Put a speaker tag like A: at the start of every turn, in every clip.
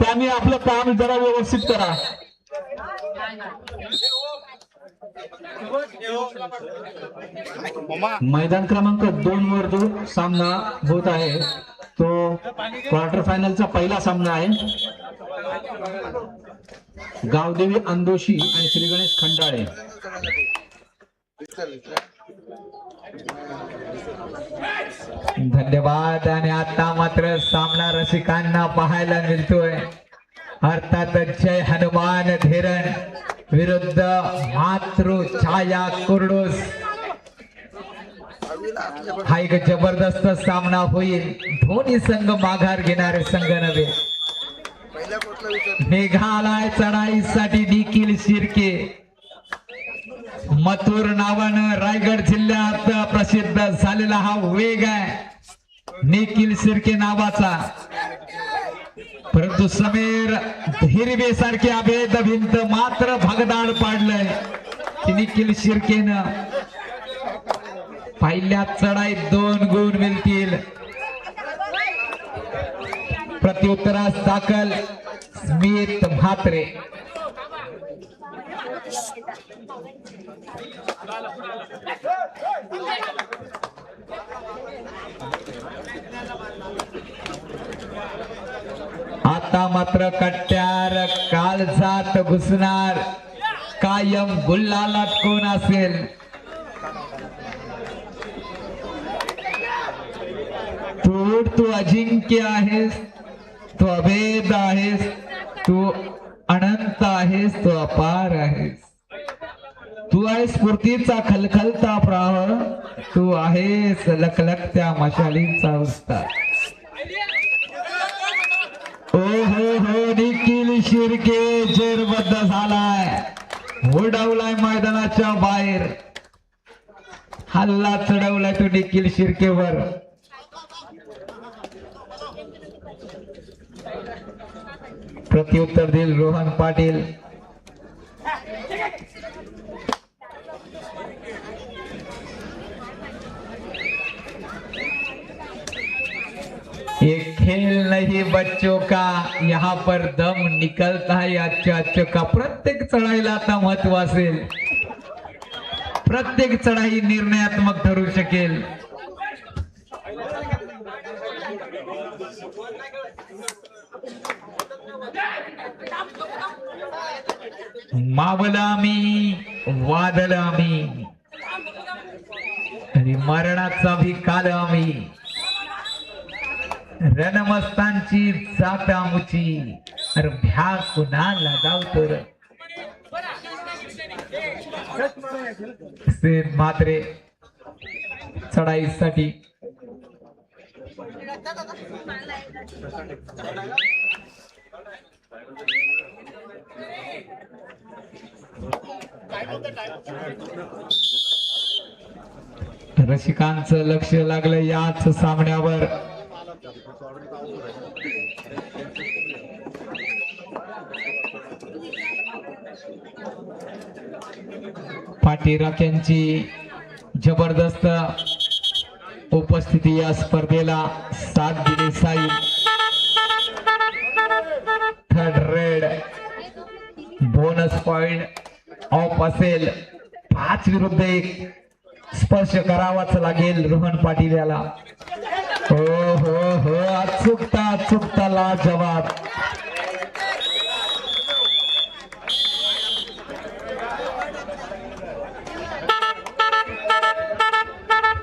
A: त्यांनी आपलं काम जरा व्यवस्थित करा. मैदान क्रमांक 2 वर जो सामना होत आहे तो क्वार्टर फायनलचा पहिला सामना आहे. गावदेवी अंदोशी आणि श्री गणेश खंडाळे.
B: धन्यवाद. आणि आता मात्र सामना रसिकांना पाहायला मिळतोय. अर्थात जय हनुमान धीरण विरुद्ध मातृ छाया कुर्डूस. हा एक जबरदस्त सामना होईल. दोन्ही संघ माघार घेणारे संघ नव्हे. मेघालय चढाईसाठी निखिल शिर्के. मथुर नावानं रायगड जिल्ह्यात प्रसिद्ध झालेला हा वेग आहे निखिल शिर्के नावाचा. परंतु समीर हिरवे सारखे अभेद भिंत मात्र भगदाड पाडलंय की निखिल शिर्केनं. पहिल्या चढाईत 2 गुण मिळतील. प्रत्युत्तरास दाखल स्मित म्हात्रे. आता मात्र कट्ट्यार काळजात घुसणार. कायम गुल्हालात कोण असेल. तू अजिंक्य आहेस. तू अभेद आहेस. तू अनंत आहेस. तू अपार आहेस. तू आहेस स्फूर्तीचा खलखलता प्रवाह. तू आहेस लखलखत्या मशालीचा उस्ताद. ओ हो निखिल शिर्के जेरबद्ध झालाय. उडवलाय मैदानाच्या बाहेर. हल्ला चढवलाय तो निखिल शिर्केवर. प्रत्युत्तर देईल रोहन पाटील. ये खेल नहीं बच्चों का, यहाँ पर दम निकलता है अच्छा का. प्रत्येक चढाईला आता महत्व असेल. प्रत्येक चढाई निर्णयात्मक ठरू शकेल. मावला मी वादला मी आणि मरणाचा भी काल आम्ही. रणमस्तांची जाता मुची अरे भ्या कुणाला धावतो र. मात्रे चढाईसाठी रसिकांचं लक्ष लागलं याच सामन्यावर. पाटीराख्यांची जबरदस्त उपस्थिती या स्पर्धेला साथ दिली Sai. Third red bonus point of असेल. 5 विरुद्ध 1 स्पर्श करावाच लागेल रोहन पाटील याला. हो अचूकता लाजवाब.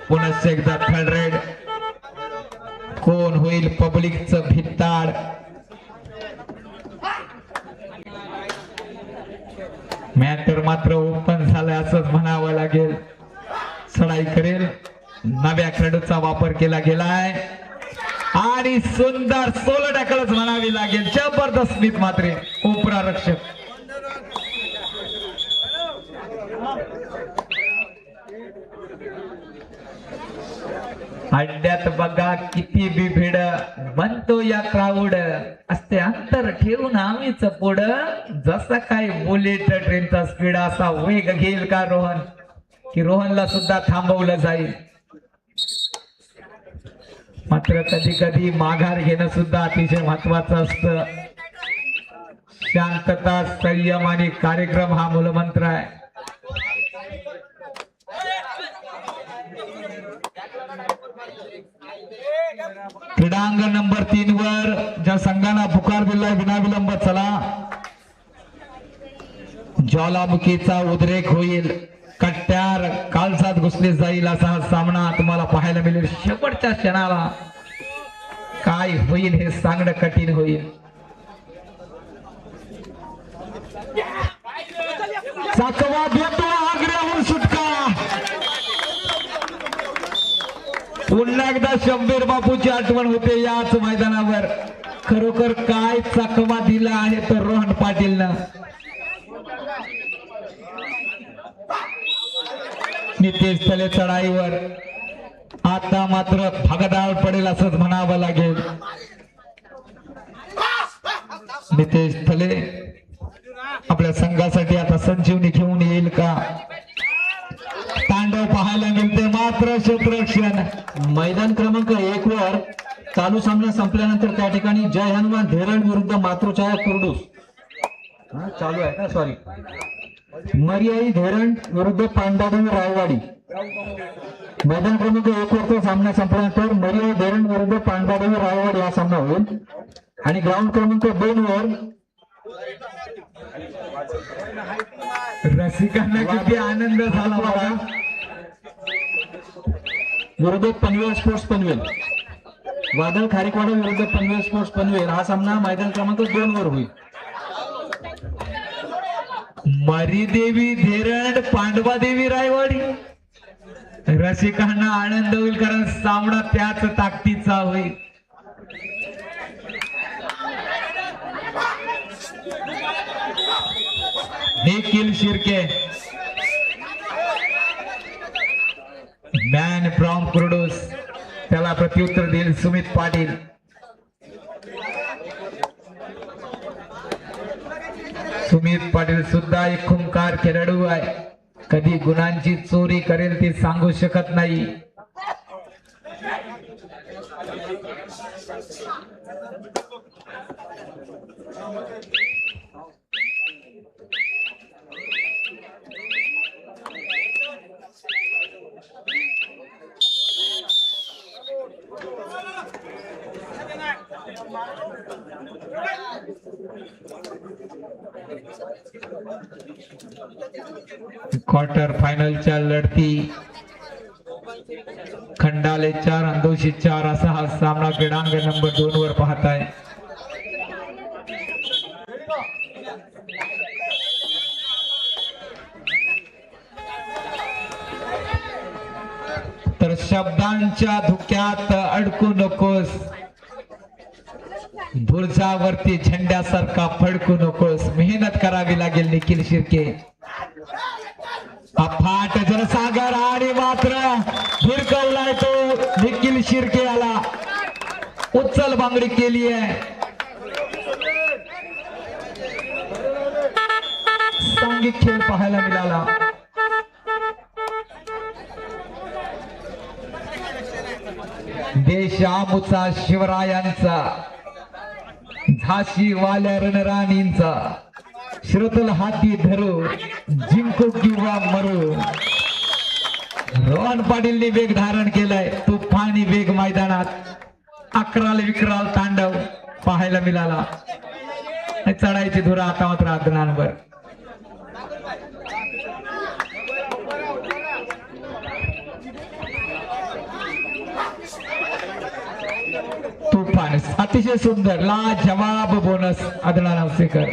B: पुन्हा एकदा थर्ड रेड. कोण होईल पब्लिकचं भित्ताड. मॅटर मात्र ओपन झालाय असंच म्हणावं लागेल. चढाई करेल. नव्या खेळाडूचा वापर केला गेलाय आणि सुंदर सोलो टॅकलच म्हणावी लागेल. जबरदस्त स्मित मात्रे उपरा रक्षक. अड्ड्यात बघा किती बिभिड बनतो या क्राऊड. असते अंतर ठेवून आम्हीच पुढं. जसा काय बुलेट ट्रेनचा स्पीड असा वेग घेईल का रोहन की रोहनला सुद्धा थांबवलं जाईल. मात्र कधी कधी माघार घेणं सुद्धा अतिशय महत्वाचं असतं. शांतता, संयम आणि कार्यक्रम हा मूलमंत्र आहे. क्रीडांगण नंबर 3 वर ज्या संघाला पुकार दिलाय विनाविलंब चला. ज्वालामुखीचा उद्रेक होईल, कट्ट्यार कालसात घुसले जाईल असा हा सामना तुम्हाला पाहायला मिळेल. शेवटच्या क्षणाला काय होईल हे सांगणं कठीण होईल. चाकवा देतो आग्र्याहून सुटका. पुन्हा एकदा शंभीर बापूची आठवण होते याच मैदानावर. खरोखर काय चकवा दिला आहे तर रोहन पाटीलनं. नितेश तले चढाईवर आता मात्र भगदाळ पडेल असंच म्हणावं लागेल. नितेश तले आपल्या संघासाठी आता संजीवनी घेऊन येईल का? तांडव पाहायला मिळते मात्र क्षेत्ररक्षण.
A: मैदान क्रमांक 1 वर चालू सामना संपल्यानंतर त्या ठिकाणी जय हनुमान धेरण विरुद्ध मातृछाया कुर्डूस चालू आहे ना, सॉरी, मर्याई धेरण विरुद्ध पांडादेवी रायवाडी. मैदान क्रमांक 1 वरचा सामना संपल्यानंतर मर्याई धेरण विरुद्ध पांडादेवी रायवाडी हा सामना होईल. आणि ग्राउंड क्रमांक 2 वर
B: रसिकांना किती आनंद झाला बघा.
A: विरुद्ध पनवेल स्पोर्ट्स पनवेल, वादळ खारेकवाडा विरुद्ध पनवेल स्पोर्ट्स पनवेल हा सामना मैदान क्रमांक 2 वर होईल.
B: मरीदेवी धेरण पांडवादेवी रायवाडी. रसिकांना आनंद होईल कारण सामना त्याच ताकदीचा होईल. निखिल शिर्के मॅन फ्रॉम कुर्डूस, त्याला प्रत्युत्तर देईल सुमित पाटील. सुमित पाटील सुद्धा एक खुंकार खेळाडू आहे. कधी गुणांची चोरी करेल ते सांगू शकत नाही. क्वार्टर फायनलच्या लढती खंडाले 4 अंदोशी 4 असा हा सामना क्रीडांगण नंबर 2 वर पाहताय. तर शब्दांच्या धुक्यात अडकू नकोस, बुरजावरती झेंड्यासारखा फडकू नकोस. मेहनत करावी लागेल. निखिल शिर्के अफाट जनसागर आणि मात्र भिरकवलाय तो निखिल शिर्के आला. उचल बांगडी केली आहे. सांघिक खेळ पाहायला मिळाला. देश आमुचा शिवरायांचा, झाशी वाल्या रणराणींचा, श्रोतल हाती धरू जिंकू किंवा मरू. रोहन पाटीलने वेग धारण केलाय. तुफानी वेग मैदानात. अकराल विकराल तांडव पाहायला मिळाला. चढायची धुरा आता मात्र आदनांवर. तुफान अतिशय सुंदर लाजवाब बोनस आदनान अवसेकर.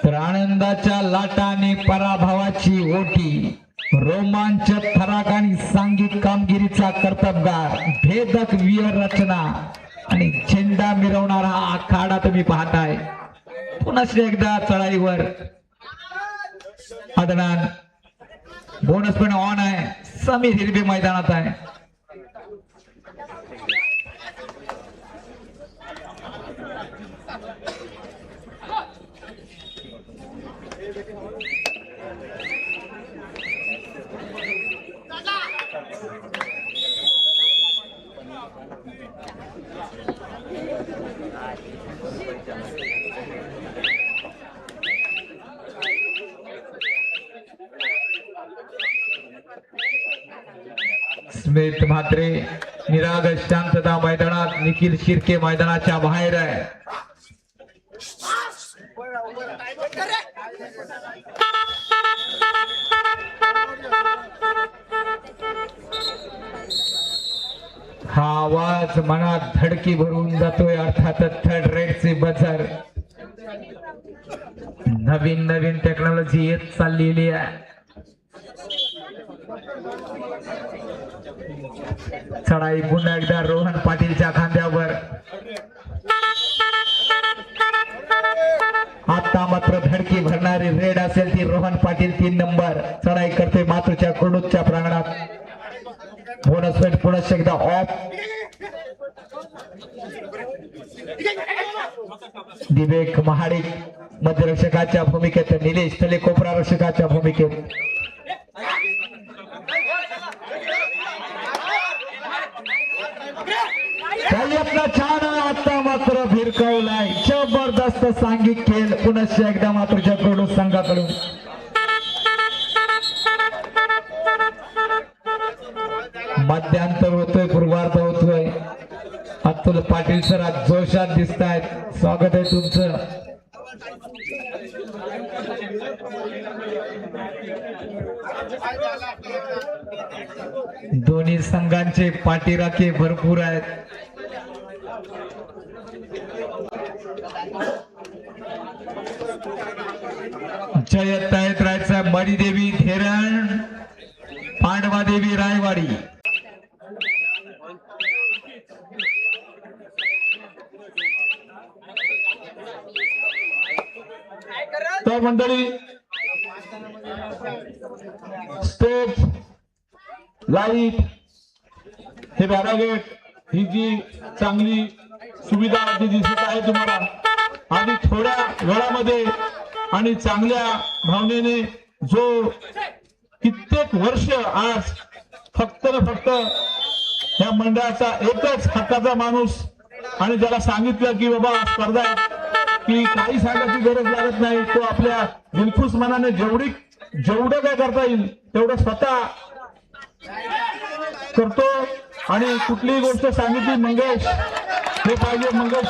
B: तर आनंदाच्या लाटाने पराभवाची ओटी, रोमांच थराक आणि सांघिक कामगिरीचा कर्तबगार, भेदक वीर रचना आणि झेंडा मिरवणारा हा आखाडा तुम्ही पाहताय. पुन्हा एकदा चढाईवर आदनान. बोनस पण ऑन आहे. समीर हिरबे मैदानात आहे. स्मित म्हात्रे निरागस शांतता मैदानात, निखिल शिर्के मैदानाच्या बाहेर आहे. हा आवाज मनात धडकी भरून जातोय. अर्थातच थर्ड रेडचे बजर. नवीन नवीन टेक्नॉलॉजी येत चाललेली आहे. चढाई पुन्हा एकदा रोहन पाटीलच्या खांद्यावर. आता मात्र धडकी भरणारी रेड असेल ती रोहन पाटील 3 नंबर. चढाई करते मातृच्या कुर्डूच्या प्रांगणात. बोनस पॉइंट पुन्हा एकदा ऑफ. दिवेक महाडिक मध्यरक्षकाच्या भूमिकेत, निलेश तले कोपरा रक्षकाच्या भूमिकेत. आपला छान आता मात्र भिरकावलाय. जबरदस्त सांघिक खेळ पुन्हा एकदा मात्रच्या कडून संघाकडून. मध्यांतर होतोय, पूर्वार्ध होतोय. अतुल पाटील सर आज जोशात दिसत आहेत. स्वागत आहे तुमचं. दोन्ही संघांचे पाठीराखे भरपूर आहेत. जयत आहेत राहायचा मरीदेवी धेरण, पांडवादेवी रायवाडी.
C: तर मंडळी स्टेज लाईट हे बॅरागेट ही जी चांगली सुविधा जी दिसत आहे तुम्हाला, आणि थोड्या वेळामध्ये आणि चांगल्या भावनेने जो कित्येक वर्ष आज फक्त न फक्त या मंडळाचा एकच हक्काचा माणूस, आणि ज्याला सांगितलं की बाबा स्पर्धा की काही सांगायची गरज लागत नाही, तो आपल्या दिलखुश मनाने जेवढं काय करता येईल तेवढं स्वतः करतो. आणि कुठलीही गोष्ट सांगितली मंगेश हे पाहिजे, मंगेश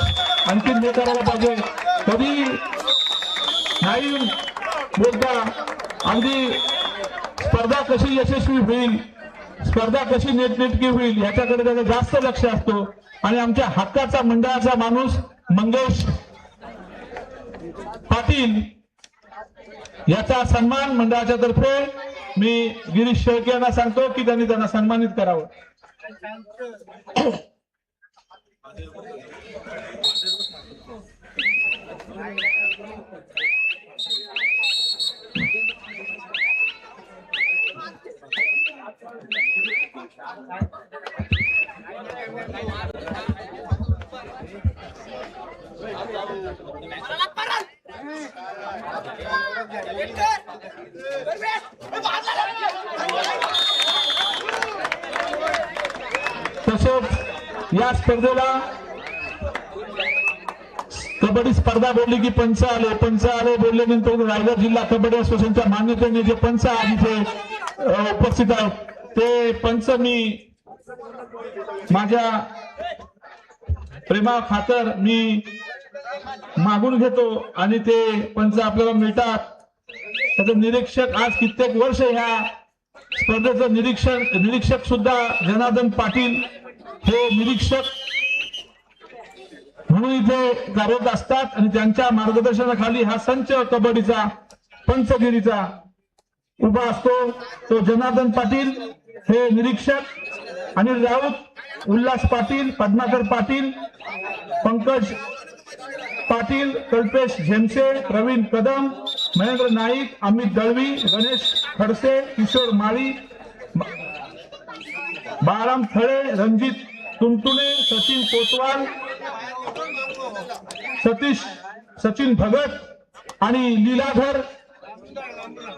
C: आणखी हे करायला पाहिजे, कधी नाही बोलता. अगदी स्पर्धा कशी यशस्वी होईल, स्पर्धा कशी नेटनेटकी होईल याच्याकडे त्याचं जास्त लक्ष असतो. आणि आमच्या हक्काचा मंडळाचा माणूस मंगेश पाटील याचा सन्मान मंडळाच्या तर्फे मी गिरीश शेळके यांना सांगतो की त्यांनी त्यांना सन्मानित करावं. तसेच या स्पर्धेला कबड्डी स्पर्धा बोलली की पंच आले बोलल्यानंतर रायगड जिल्हा कबड्डी असोसिएशनच्या मान्यतेने जे पंच आज इथे उपस्थित आहेत ते पंच मी माझ्या प्रेमा खातर मी मागून घेतो आणि ते पंच आपल्याला मिळतात. त्याचं निरीक्षक आज कित्येक वर्ष ह्या स्पर्धेचं निरीक्षक सुद्धा जनार्दन पाटील हे निरीक्षक म्हणून इथे कार्यरत असतात आणि त्यांच्या मार्गदर्शनाखाली हा संच कबड्डीचा पंचगिरीचा उभा असतो. तो जनार्दन पाटील हे निरीक्षक, अनिल राऊत, उल्हास पाटील, पद्माकर पाटील, पंकज पाटील, कल्पेश झेमसे, प्रवीण कदम, महेंद्र नाईक, अमित दळवी, गणेश खडसे, किशोर माळी, बाळाराम थळे, रणजित तुमटुणे, सचिन कोतवाल, सचिन भगत आणि लीलाधर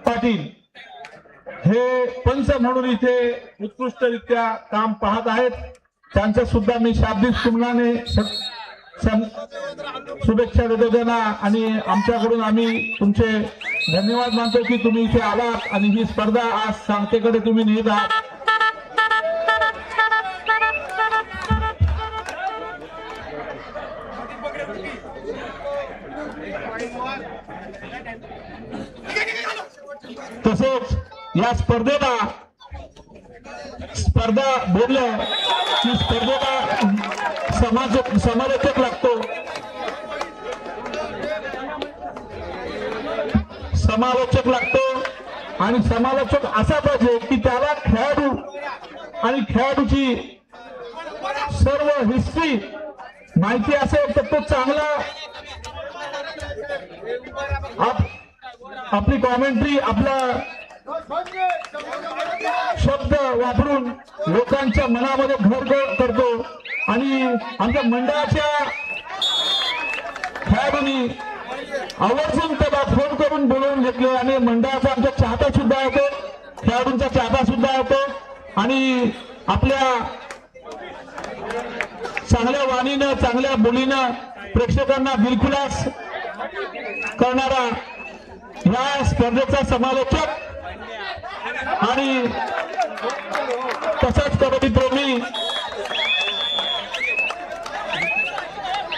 C: पाटील हे पंच म्हणून इथे उत्कृष्टरित्या काम पाहत आहेत. त्यांचं सुद्धा मी शाब्दिक तुलनाने शुभेच्छा देतो त्यांना आणि आमच्याकडून आम्ही तुमचे धन्यवाद मानतो की तुम्ही इथे आलात आणि ही स्पर्धा आज सांगतेकडे तुम्ही नेत आहात. तसेच या स्पर्धेला बोललं की स्पर्धेला समालोचक लागतो. आणि समालोचक असा पाहिजे की त्याला खेळाडू आणि खेळाडूची सर्व हिस्ट्री माहिती असेल तर तो चांगला आपली कॉमेंट्री आपला शब्द वापरून लोकांच्या मनामध्ये घर करतो. आणि आमच्या मंडळाच्या खेळाडूंनी आवर्जून त्याला फोन करून बोलवून घेतले आणि मंडळाचा आमचा चाहता सुद्धा होतो, खेळाडूंचा चाहता सुद्धा होतो. आणि आपल्या चांगल्या वाणीनं चांगल्या बोलीनं प्रेक्षकांना दिलखुलास करणारा या स्पर्धेचा समालोचक आणि तसाच कबड्डी प्रेमी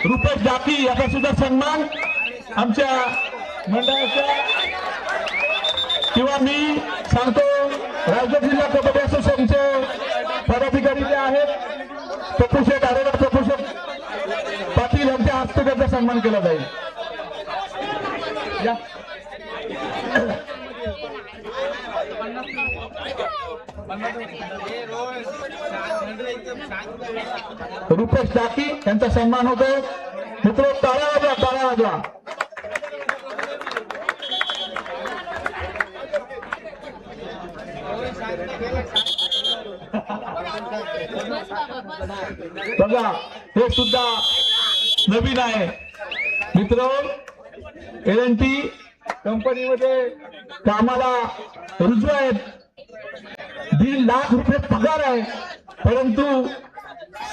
C: रुपेश जाकी याचा सुद्धा सन्मान आमच्या मंडळाच्या किंवा मी सांगतो रायगड जिल्हा कबड्डी असोसिएशनचे पदाधिकारी जे आहेत प्रफुशेट आरोग्य प्रफुशेट पाटील यांच्या हस्ते त्यांचा सन्मान केला जाईल. रुपेश टाकी यांचा सन्मान होतो. मित्र टाळ्या वाजवा. बघा हे सुद्धा नवीन आहे मित्र. LNT कंपनीमध्ये कामाला रुजू आहेत. 1.5 लाख रुपये पगार आहे. परंतु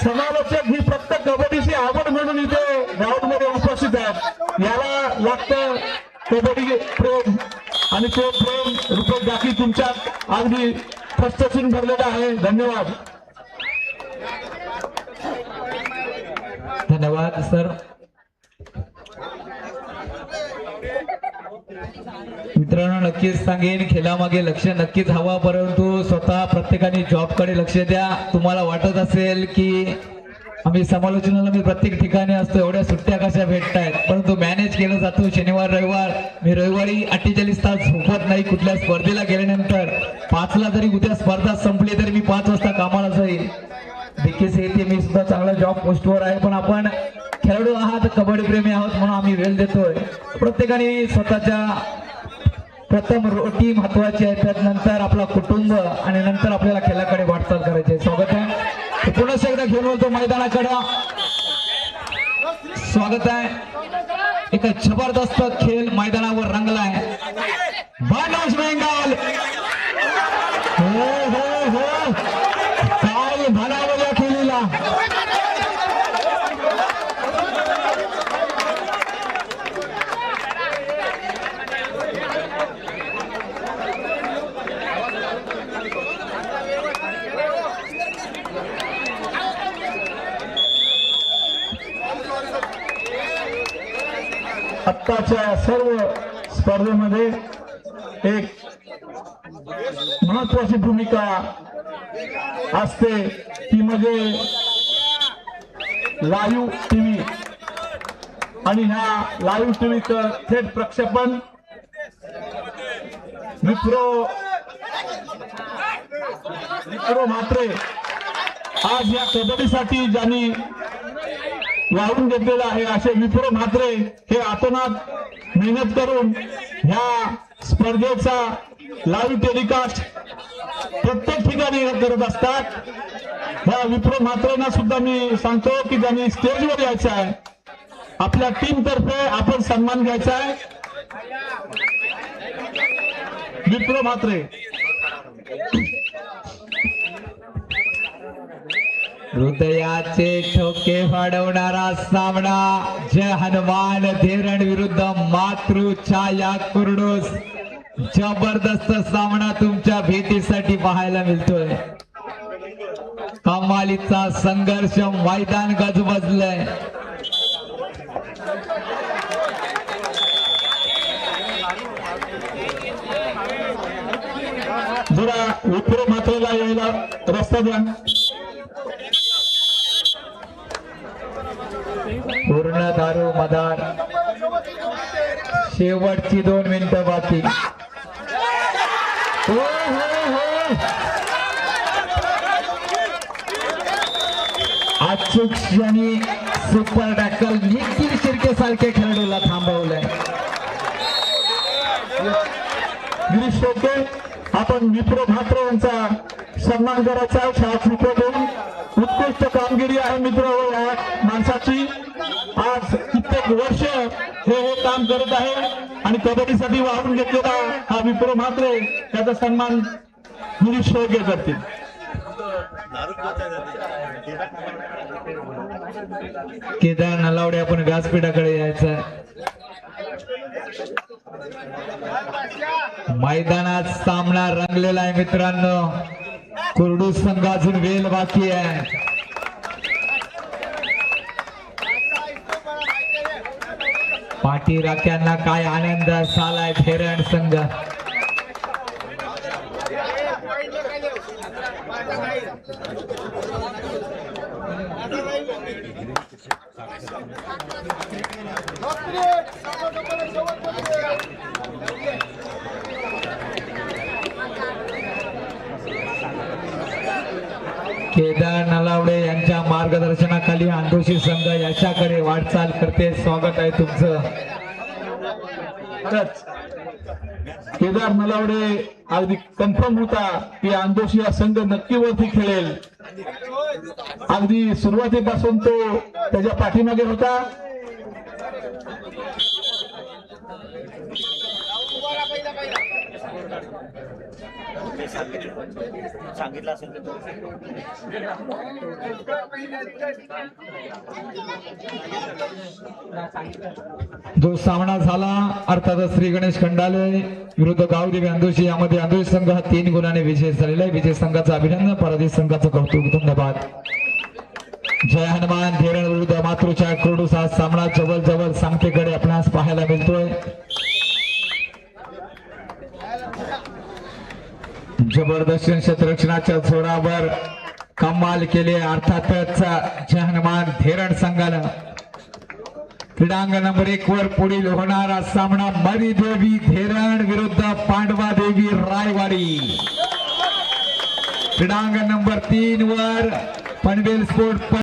C: समालोचक ही फक्त कबड्डीची आवड म्हणून इथे ग्राउंड मध्ये उपस्थित आहेत. याला लागतं कबड्डी प्रेम आणि तो प्रेम रुपेश जाकी तुमच्यात अगदी ठसठसून भरलेला आहे. धन्यवाद.
B: धन्यवाद सर. मित्रांनो नक्कीच सांगेन खेळामागे लक्ष नक्कीच हवा, परंतु स्वतः प्रत्येकाने जॉबकडे लक्ष द्या. तुम्हाला वाटत असेल की आम्ही समालोचनाला मी प्रत्येक ठिकाणी असतो, एवढ्या सुट्ट्या कशा भेटतायत, परंतु मॅनेज केलं जातो. शनिवार रविवार मी रविवारी 48 तास झोपत नाही. कुठल्या स्पर्धेला गेल्यानंतर 5ला जरी उद्या स्पर्धा संपली तरी मी 5 वाजता कामाला जाईल. BKC येथे मी सुद्धा चांगला जॉब पोस्टवर आहे. पण आपण खेळाडू आहात, कबड्डी प्रेमी आहोत म्हणून आम्ही वेळ देतोय. प्रत्येकाने स्वतःच्या प्रथम रोटी महत्वाची आहे, त्यानंतर आपला कुटुंब आणि नंतर आपल्याला खेळाकडे वाटचाल करायची. स्वागत आहे पुन्हा एकदा घेऊन बोलतो मैदानाकडे. स्वागत आहे. एक जबरदस्त खेळ मैदानावर रंगलाय. बानोस बेंगाल हो हो हो काय म्हणावं या खेळीला.
C: आत्ताच्या सर्व स्पर्धेमध्ये एक महत्वाची भूमिका असते ती म्हणजे लाईव्ह टीव्ही. आणि ह्या लाईव्ह टीव्हीचं थेट प्रक्षेपण विप्रो म्हात्रे आज या कबड्डीसाठी ज्यांनी वाहून घेतलेला आहे असे विप्रो म्हात्रे हे आतोनात मेहनत करून ह्या स्पर्धेचा लाईव्ह टेलिकास्ट प्रत्येक ठिकाणी करत असतात. ह्या विप्रो म्हात्रेंना सुद्धा मी सांगतो की ज्यांनी स्टेजवर यायचं आहे, आपल्या टीम तर्फे आपण सन्मान घ्यायचा आहे. विप्रो म्हात्रे
B: हृदयाचे ठोके वाढवणारा सामना जय हनुमान धेरण विरुद्ध मातृछाया कुर्डूस. जबरदस्त सामना तुमच्या भेटीसाठी पाहायला मिळतोय. कमालीचा संघर्ष मैदान गजबजलंय.
C: जरा विप्रो मात्रेला यायला रस्ता द्या.
B: पूर्ण दारू मदार. शेवटची 2 मिनिटं बाकी. हो हो हो. अचूक क्षणी सुपर टॅकल निखिल शिर्के सारख्या खेळाडूला थांबवलंय.
C: गिरीश शेळके, आपण विप्रो म्हात्रे यांचा सन्मान करायचा. शाळा देऊन उत्कृष्ट कामगिरी आहे मित्र या माणसाची. आज कित्येक वर्ष हे काम करत आहे आणि कबड्डीसाठी वाहून घेतलेला हा विप्रो म्हात्रे याचा सन्मान गिरीश शेळके करतील.
B: केदार नलावडे आपण व्यासपीठाकडे यायचं. मैदानात सामना रंगलेला आहे मित्रांनो. कुर्डूस संघ अजून वेल बाकी आहे. पाठी राख्यांना काय आनंद झालाय धेरण संघ. केदार नलावडे यांच्या मार्गदर्शनाखाली आंदोशी संघ यशाकडे वाटचाल करते. स्वागत आहे तुमचं.
C: खरंच केदार नलावडे अगदी कन्फर्म होता की आंदोशी हा संघ नक्की वरती खेळेल. अगदी सुरुवातीपासून तो त्याच्या पाठीमागे होता.
D: सांगितलं असेल
B: जो सामना झाला अर्थातच श्री गणेश खंडाले विरुद्ध गावदेवी अंदोशी यामध्ये अंदोशी संघ हा 3 गुणाने विजय झालेला आहे. विजय संघाचं अभिनंदन, पराजित संघाचं कौतुक. धन्यवाद. जय हनुमान धेरण विरुद्ध मातृछाया कुर्डूस हा सामना जवळ सांगतेकडे आपणास पाहायला मिळतोय. जबरदस्त क्षेत्ररक्षणाच्या जोरावर कमाल केले. अर्थातच जय हनुमान धेरण संघानं क्रीडांगण नंबर 1 वर पुढील होणारा सामना मरीदेवी धेरण विरुद्ध पांडवा देवी रायवाडी. क्रीडांगण नंबर 3 वर पनवेल स्पोर्ट